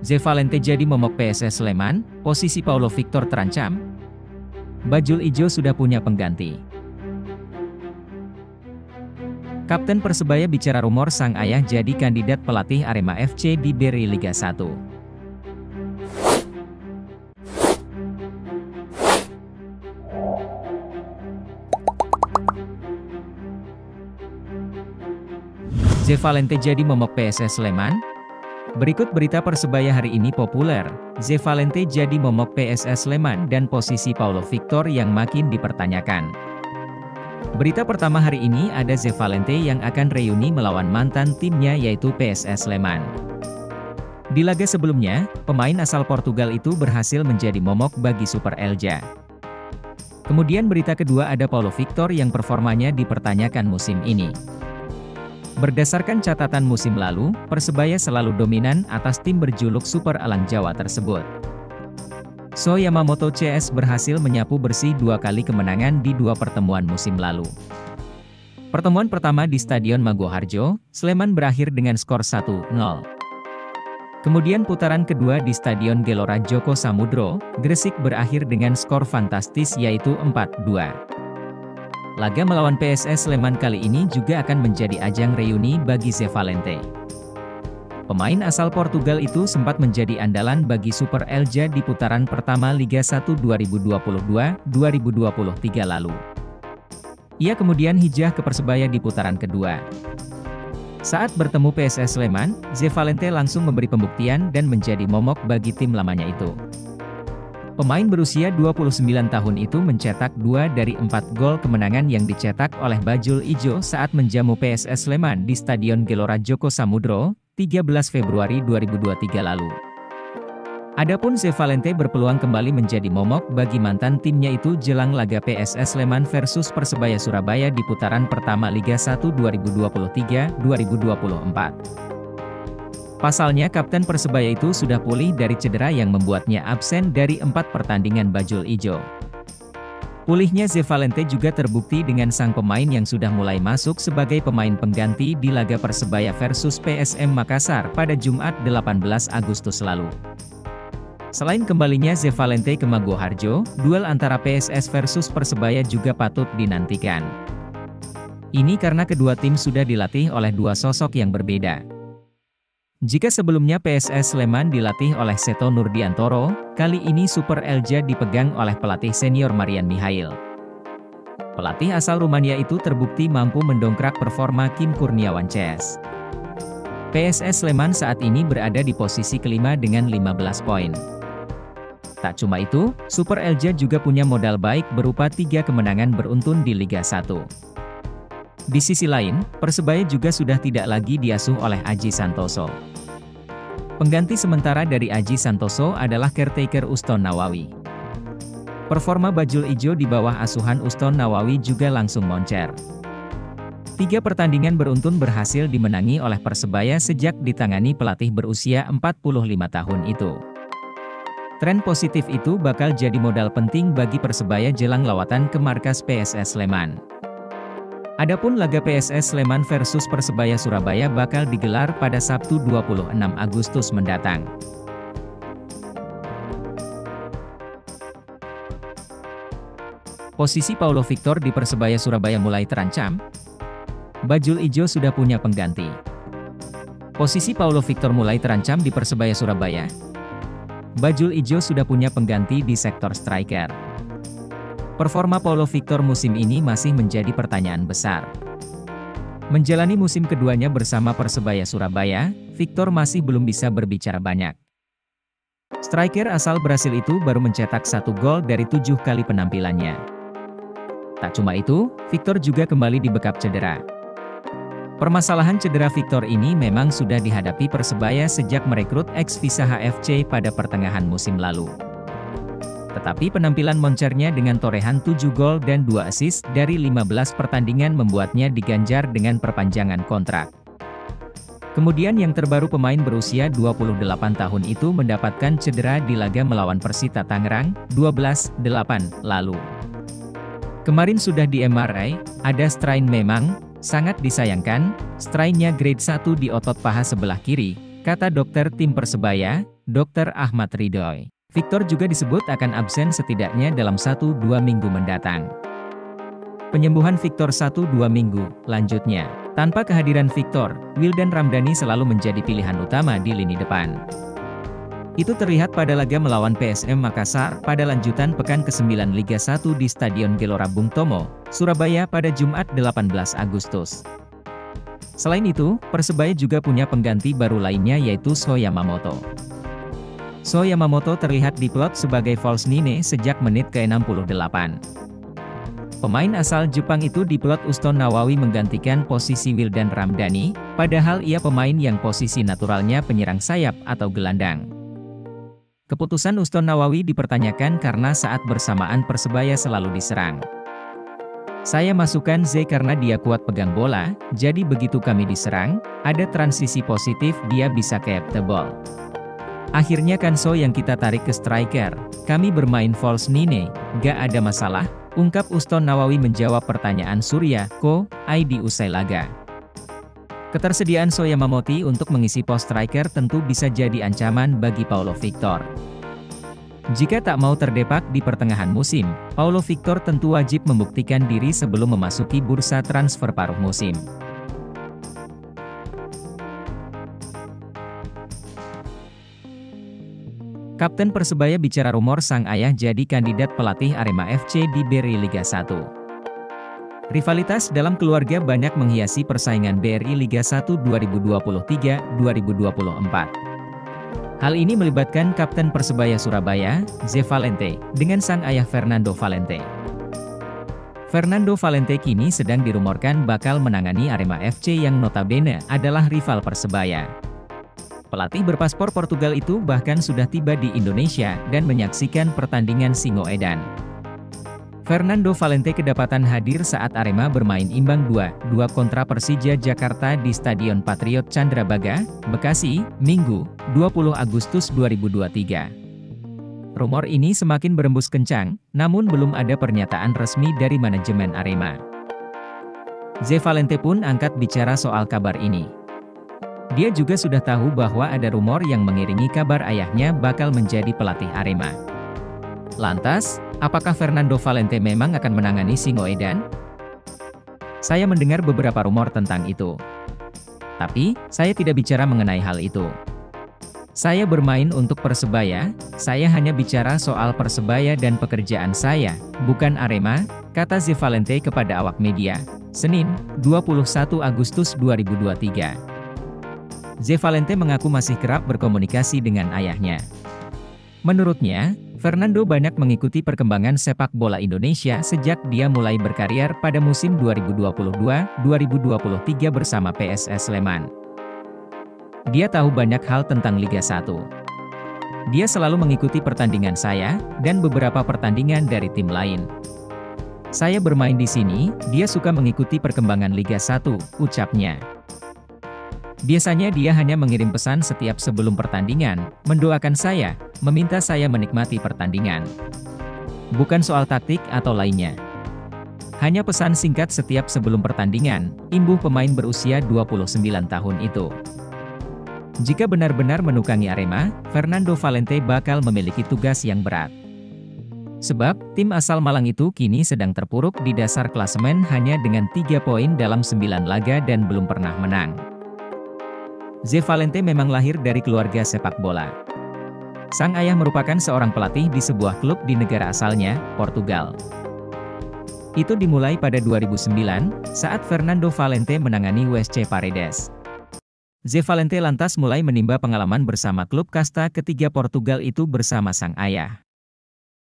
Zevalente jadi momok PSS Sleman, posisi Paulo Victor terancam. Bajul Ijo sudah punya pengganti. Kapten Persebaya bicara rumor sang ayah jadi kandidat pelatih Arema FC di Beri Liga 1. Zevalente jadi momok PSS Sleman. Berikut berita Persebaya hari ini populer. Zevalente jadi momok PSS Sleman dan posisi Paulo Victor yang makin dipertanyakan. Berita pertama hari ini ada Zevalente yang akan reuni melawan mantan timnya yaitu PSS Sleman. Di laga sebelumnya, pemain asal Portugal itu berhasil menjadi momok bagi Super Elja. Kemudian berita kedua ada Paulo Victor yang performanya dipertanyakan musim ini. Berdasarkan catatan musim lalu, Persebaya selalu dominan atas tim berjuluk Super Elang Jawa tersebut. So Yamamoto CS berhasil menyapu bersih 2 kali kemenangan di 2 pertemuan musim lalu. Pertemuan pertama di Stadion Maguwoharjo, Sleman berakhir dengan skor 1-0. Kemudian putaran kedua di Stadion Gelora Joko Samudro, Gresik berakhir dengan skor fantastis yaitu 4-2. Laga melawan PSS Sleman kali ini juga akan menjadi ajang reuni bagi Zevalente. Pemain asal Portugal itu sempat menjadi andalan bagi Super Elja di putaran pertama Liga 1 2022-2023 lalu. Ia kemudian hijrah ke Persebaya di putaran kedua. Saat bertemu PSS Sleman, Zevalente langsung memberi pembuktian dan menjadi momok bagi tim lamanya itu. Pemain berusia 29 tahun itu mencetak 2 dari 4 gol kemenangan yang dicetak oleh Bajul Ijo saat menjamu PSS Sleman di Stadion Gelora Joko Samudro, 13 Februari 2023 lalu. Adapun Zevalente berpeluang kembali menjadi momok bagi mantan timnya itu jelang laga PSS Sleman versus Persebaya Surabaya di putaran pertama Liga 1 2023-2024. Pasalnya Kapten Persebaya itu sudah pulih dari cedera yang membuatnya absen dari 4 pertandingan Bajul Ijo. Pulihnya Zevalente juga terbukti dengan sang pemain yang sudah mulai masuk sebagai pemain pengganti di laga Persebaya versus PSM Makassar pada Jumat 18 Agustus lalu. Selain kembalinya Zevalente ke Maguwoharjo, duel antara PSS versus Persebaya juga patut dinantikan. Ini karena kedua tim sudah dilatih oleh dua sosok yang berbeda. Jika sebelumnya PSS Sleman dilatih oleh Seto Nurdiantoro, kali ini Super Elja dipegang oleh pelatih senior Marian Mihail. Pelatih asal Rumania itu terbukti mampu mendongkrak performa Kim Kurniawan CS. PSS Sleman saat ini berada di posisi kelima dengan 15 poin. Tak cuma itu, Super Elja juga punya modal baik berupa 3 kemenangan beruntun di Liga 1. Di sisi lain, Persebaya juga sudah tidak lagi diasuh oleh Aji Santoso. Pengganti sementara dari Aji Santoso adalah caretaker Uston Nawawi. Performa Bajul Ijo di bawah asuhan Uston Nawawi juga langsung moncer. 3 pertandingan beruntun berhasil dimenangi oleh Persebaya sejak ditangani pelatih berusia 45 tahun itu. Tren positif itu bakal jadi modal penting bagi Persebaya jelang lawatan ke markas PSS Sleman. Adapun laga PSS Sleman versus Persebaya Surabaya bakal digelar pada Sabtu 26 Agustus mendatang. Posisi Paulo Victor di Persebaya Surabaya mulai terancam. Bajul Ijo sudah punya pengganti. Posisi Paulo Victor mulai terancam di Persebaya Surabaya. Bajul Ijo sudah punya pengganti di sektor striker. Performa Paulo Victor musim ini masih menjadi pertanyaan besar. Menjalani musim keduanya bersama Persebaya Surabaya, Victor masih belum bisa berbicara banyak. Striker asal Brasil itu baru mencetak 1 gol dari 7 kali penampilannya. Tak cuma itu, Victor juga kembali dibekap cedera. Permasalahan cedera Victor ini memang sudah dihadapi Persebaya sejak merekrut ex-Visa HFC pada pertengahan musim lalu. Tetapi penampilan moncernya dengan torehan 7 gol dan 2 assist dari 15 pertandingan membuatnya diganjar dengan perpanjangan kontrak. Kemudian yang terbaru pemain berusia 28 tahun itu mendapatkan cedera di laga melawan Persita Tangerang, 12-8 lalu. Kemarin sudah di MRI, ada strain memang, sangat disayangkan, strainnya grade 1 di otot paha sebelah kiri, kata dokter tim Persebaya, Dr. Ahmad Ridhoy. Victor juga disebut akan absen setidaknya dalam 1-2 minggu mendatang. Penyembuhan Victor 1-2 minggu, lanjutnya. Tanpa kehadiran Victor, Wildan Ramdhani selalu menjadi pilihan utama di lini depan. Itu terlihat pada laga melawan PSM Makassar pada lanjutan pekan ke-9 Liga 1 di Stadion Gelora Bung Tomo, Surabaya pada Jumat 18 Agustus. Selain itu, Persebaya juga punya pengganti baru lainnya yaitu Sho Yamamoto. Sho Yamamoto terlihat diplot sebagai false nine sejak menit ke-68. Pemain asal Jepang itu diplot Uston Nawawi menggantikan posisi Wildan Ramdhani, padahal ia pemain yang posisi naturalnya penyerang sayap atau gelandang. Keputusan Uston Nawawi dipertanyakan karena saat bersamaan Persebaya selalu diserang. Saya masukkan Z karena dia kuat pegang bola, jadi begitu kami diserang, ada transisi positif dia bisa keep the ball. Akhirnya kan Sho yang kita tarik ke striker, kami bermain false nine, gak ada masalah, ungkap Uston Nawawi menjawab pertanyaan Surya Ko Ai di usai laga. Ketersediaan Sho Yamamoto untuk mengisi pos striker tentu bisa jadi ancaman bagi Paulo Victor. Jika tak mau terdepak di pertengahan musim, Paulo Victor tentu wajib membuktikan diri sebelum memasuki bursa transfer paruh musim. Kapten Persebaya bicara rumor sang ayah jadi kandidat pelatih Arema FC di BRI Liga 1. Rivalitas dalam keluarga banyak menghiasi persaingan BRI Liga 1 2023-2024. Hal ini melibatkan Kapten Persebaya Surabaya, Z Valente, dengan sang ayah Fernando Valente. Fernando Valente kini sedang dirumorkan bakal menangani Arema FC yang notabene adalah rival Persebaya. Pelatih berpaspor Portugal itu bahkan sudah tiba di Indonesia dan menyaksikan pertandingan Singoedan. Fernando Valente kedapatan hadir saat Arema bermain imbang 2-2 kontra Persija Jakarta di Stadion Patriot Candrabaga, Bekasi, Minggu, 20 Agustus 2023. Rumor ini semakin berembus kencang, namun belum ada pernyataan resmi dari manajemen Arema. Z Valente pun angkat bicara soal kabar ini. Dia juga sudah tahu bahwa ada rumor yang mengiringi kabar ayahnya bakal menjadi pelatih Arema. Lantas, apakah Fernando Valente memang akan menangani Singoedan? Saya mendengar beberapa rumor tentang itu. Tapi, saya tidak bicara mengenai hal itu. Saya bermain untuk Persebaya, saya hanya bicara soal Persebaya dan pekerjaan saya, bukan Arema, kata Z Valente kepada awak media, Senin, 21 Agustus 2023. Z Valente mengaku masih kerap berkomunikasi dengan ayahnya. Menurutnya, Fernando banyak mengikuti perkembangan sepak bola Indonesia sejak dia mulai berkarir pada musim 2022-2023 bersama PSS Sleman. Dia tahu banyak hal tentang Liga 1. Dia selalu mengikuti pertandingan saya, dan beberapa pertandingan dari tim lain. Saya bermain di sini, dia suka mengikuti perkembangan Liga 1, ucapnya. Biasanya dia hanya mengirim pesan setiap sebelum pertandingan, mendoakan saya, meminta saya menikmati pertandingan. Bukan soal taktik atau lainnya. Hanya pesan singkat setiap sebelum pertandingan, imbuh pemain berusia 29 tahun itu. Jika benar-benar menukangi Arema, Fernando Valente bakal memiliki tugas yang berat. Sebab, tim asal Malang itu kini sedang terpuruk di dasar klasemen hanya dengan 3 poin dalam 9 laga dan belum pernah menang. Z Valente memang lahir dari keluarga sepak bola. Sang ayah merupakan seorang pelatih di sebuah klub di negara asalnya, Portugal. Itu dimulai pada 2009, saat Fernando Valente menangani WSC Paredes. Z Valente lantas mulai menimba pengalaman bersama klub kasta ketiga Portugal itu bersama sang ayah.